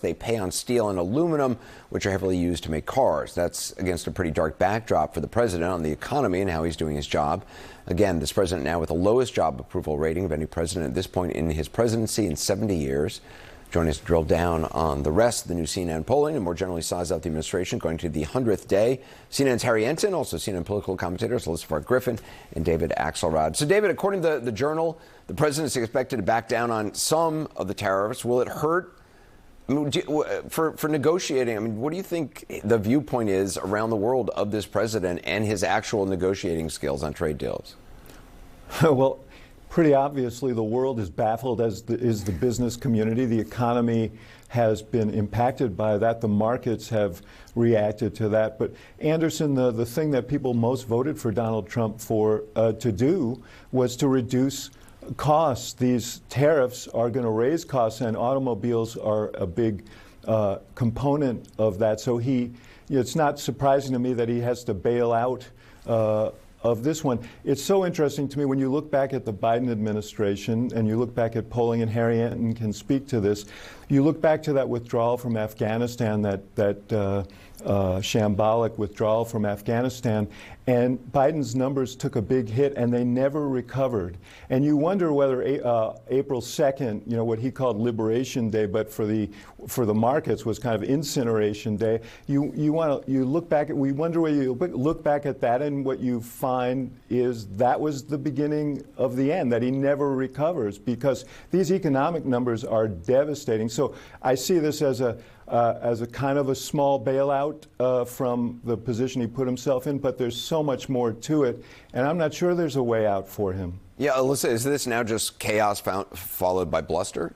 they pay on steel and aluminum, which are heavily used to make cars. That's against a pretty dark backdrop for the president on the economy and how he's doing his job. Again, this president now with the lowest job approval rating of any president at this point in his presidency in 70 years. Joining us to drill down on the rest of the new CNN polling and more generally size out the administration going to the 100th day. CNN's Harry Ensign, also CNN political commentators Elizabeth Griffin and David Axelrod. So, David, according to the Journal, the president is expected to back down on some of the tariffs. Will it hurt? I mean, for negotiating, I mean, what do you think the viewpoint is around the world of this president and his actual negotiating skills on trade deals? Well, pretty obviously, the world is baffled, as is the business community. The economy has been impacted by that. The markets have reacted to that. But, Anderson, the thing that people most voted for Donald Trump for to do was to reduce costs. These tariffs are going to raise costs, and automobiles are a big component of that. So it's not surprising to me that he has to bail out of this one. It's so interesting to me when you look back at the Biden administration and you look back at polling, and Harry Ensign can speak to this. You look back to that withdrawal from Afghanistan, that shambolic withdrawal from Afghanistan, and Biden's numbers took a big hit and they never recovered. And you wonder whether April 2nd, what he called Liberation Day, but for the markets was kind of Incineration Day. We wonder whether you look back at that, and what you find is that was the beginning of the end, that he never recovers, because these economic numbers are devastating. So I see this as a kind of a small bailout from the position he put himself in, but there's so much more to it, and I'm not sure there's a way out for him. Yeah, Alyssa, is this now just chaos followed by bluster?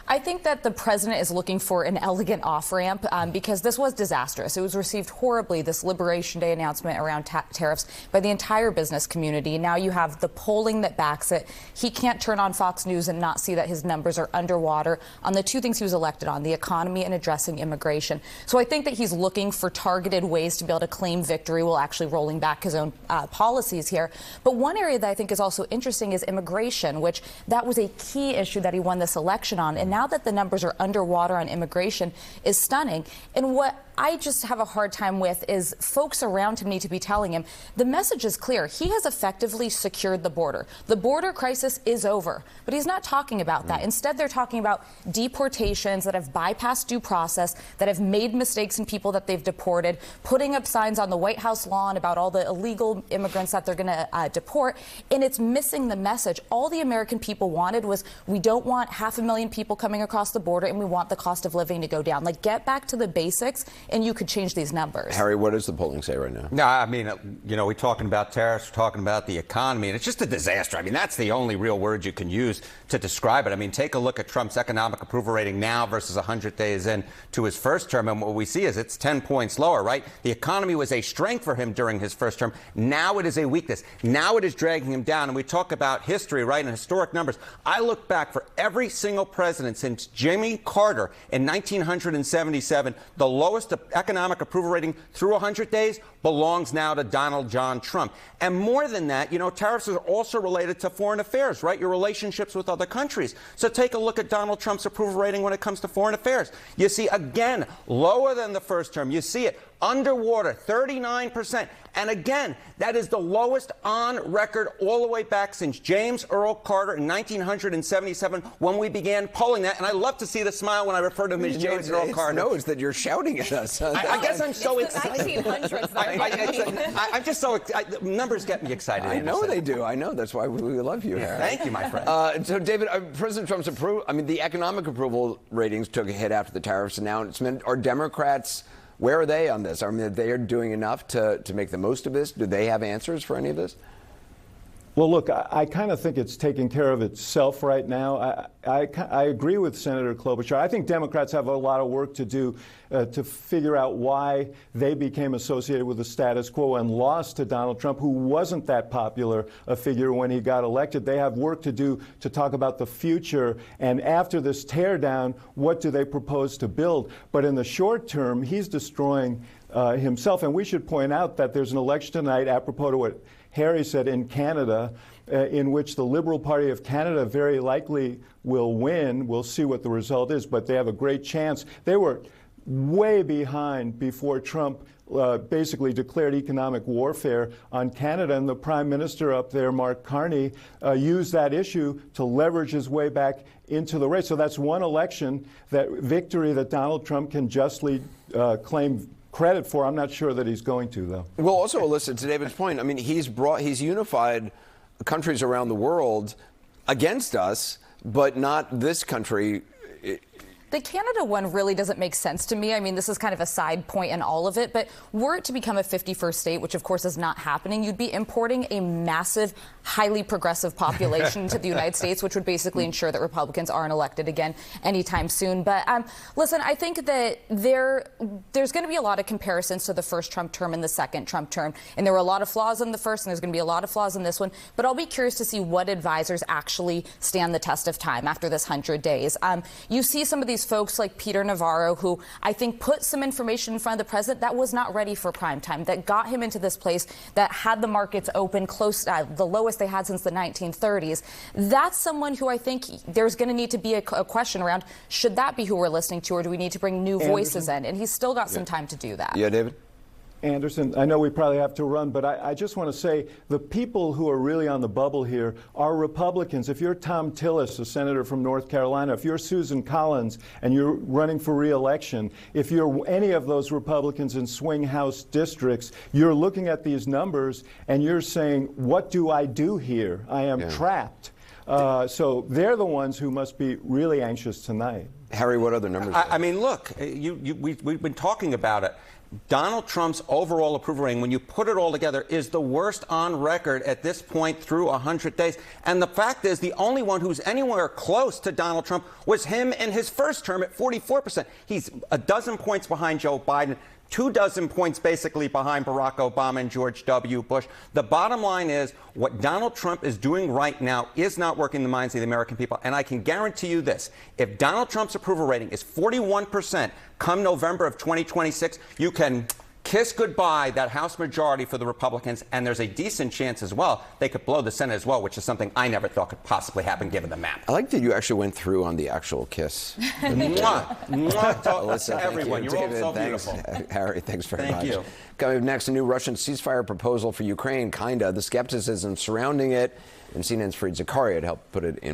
I think that the president is looking for an elegant off-ramp because this was disastrous. It was received horribly, this Liberation Day announcement around tariffs, by the entire business community. Now you have the polling that backs it. He can't turn on Fox News and not see that his numbers are underwater on the two things he was elected on, the economy and addressing immigration. So I think that he's looking for targeted ways to be able to claim victory while actually rolling back his own policies here. But one area that I think is also interesting is immigration, which that was a key issue that he won this election on. And now that the numbers are underwater on immigration is stunning. And what I just have a hard time with is folks around him need to be telling him the message is clear. He has effectively secured the border. The border crisis is over, but he's not talking about that. Instead, they're talking about deportations that have bypassed due process, that have made mistakes in people that they've deported, putting up signs on the White House lawn about all the illegal immigrants that they're going to deport, and it's missing the message. All the American people wanted was, we don't want 500,000 people coming across the border, and we want the cost of living to go down. Like, get back to the basics, and you could change these numbers. Harry, what does the polling say right now? No, I mean, we're talking about tariffs, we're talking about the economy, and it's just a disaster. I mean, that's the only real word you can use to describe it. I mean, take a look at Trump's economic approval rating now versus 100 days into his first term, and what we see is it's 10 points lower, right? The economy was a strength for him during his first term. Now it is a weakness. Now it is dragging him down, and we talk about history, right, and historic numbers. I look back for every single president since Jimmy Carter in 1977, the lowest economic approval rating through 100 days belongs now to Donald John Trump. And more than that, tariffs are also related to foreign affairs, right? Your relationships with other countries. So take a look at Donald Trump's approval rating when it comes to foreign affairs. You see, again, lower than the first term. You see it underwater, 39%. And again, that is the lowest on record all the way back since James Earl Carter in 1977 when we began polling that. And I love to see the smile when I refer to him as James Earl Carter. No, it's that you're shouting at us. I guess I'm so excited. 1900s. I'm just so excited. Numbers get me excited. I know they do. I know. That's why we love you, Harry. Thank you, my friend. So, David, President Trump's the economic approval ratings took a hit after the tariffs announcement. Are Democrats, where are they on this? I mean, they are doing enough to make the most of this. Do they have answers for any of this? Well, look, I kind of think it's taking care of itself right now. I agree with Senator Klobuchar. I think Democrats have a lot of work to do to figure out why they became associated with the status quo and lost to Donald Trump, who wasn't that popular a figure when he got elected. They have work to do to talk about the future, and after this teardown, what do they propose to build? But in the short term, he's destroying himself. And we should point out that there's an election tonight, apropos to what Harry said, in Canada, in which the Liberal Party of Canada very likely will win. We'll see what the result is, but they have a great chance. They were way behind before Trump basically declared economic warfare on Canada, and the Prime Minister up there, Mark Carney, used that issue to leverage his way back into the race. So that's one election, that victory that Donald Trump can justly claim credit for. I'm not sure that he's going to, though. Well, also, Alyssa, to David's point, I mean, he's unified countries around the world against us, but not this country. The Canada one really doesn't make sense to me. I mean, this is kind of a side point in all of it, but were it to become a 51st state, which of course is not happening, you'd be importing a massive, highly progressive population to the United States, which would basically ensure that Republicans aren't elected again anytime soon. But listen, I think that there's going to be a lot of comparisons to the first Trump term and the second Trump term. And there were a lot of flaws in the first, and there's going to be a lot of flaws in this one. But I'll be curious to see what advisors actually stand the test of time after this 100 days. You see some of these folks like Peter Navarro, who I think put some information in front of the president that was not ready for prime time, that got him into this place that had the markets open close, the lowest they had since the 1930s. That's someone who I think there's going to need to be a question around, should that be who we're listening to, or do we need to bring new voices in? And he's still got some time to do that. Yeah, David? Anderson, I know we probably have to run, but I just want to say the people who are really on the bubble here are Republicans. If you're Tom Tillis, a senator from North Carolina, if you're Susan Collins and you're running for re-election, if you're any of those Republicans in swing House districts, you're looking at these numbers and you're saying, what do I do here? I am trapped. So they're the ones who must be really anxious tonight. Harry, what other numbers? I mean, look, we've been talking about it. Donald Trump's overall approval rating, when you put it all together, is the worst on record at this point through 100 days. And the fact is, the only one who's anywhere close to Donald Trump was him in his first term at 44%. He's a dozen points behind Joe Biden, 24 points basically behind Barack Obama and George W. Bush. The bottom line is what Donald Trump is doing right now is not working in the minds of the American people. And I can guarantee you this. If Donald Trump's approval rating is 41% come November of 2026, you can kiss goodbye that House majority for the Republicans, and there's a decent chance as well they could blow the Senate as well, which is something I never thought could possibly happen given the map. I like that you actually went through on the actual kiss. Mwah. Mwah. Alyssa, everyone, you're all so thanks. beautiful. Harry, thanks very much. Thank you. Coming up next, a new Russian ceasefire proposal for Ukraine, kinda. The skepticism surrounding it, and CNN's Fareed Zakaria had helped put it in.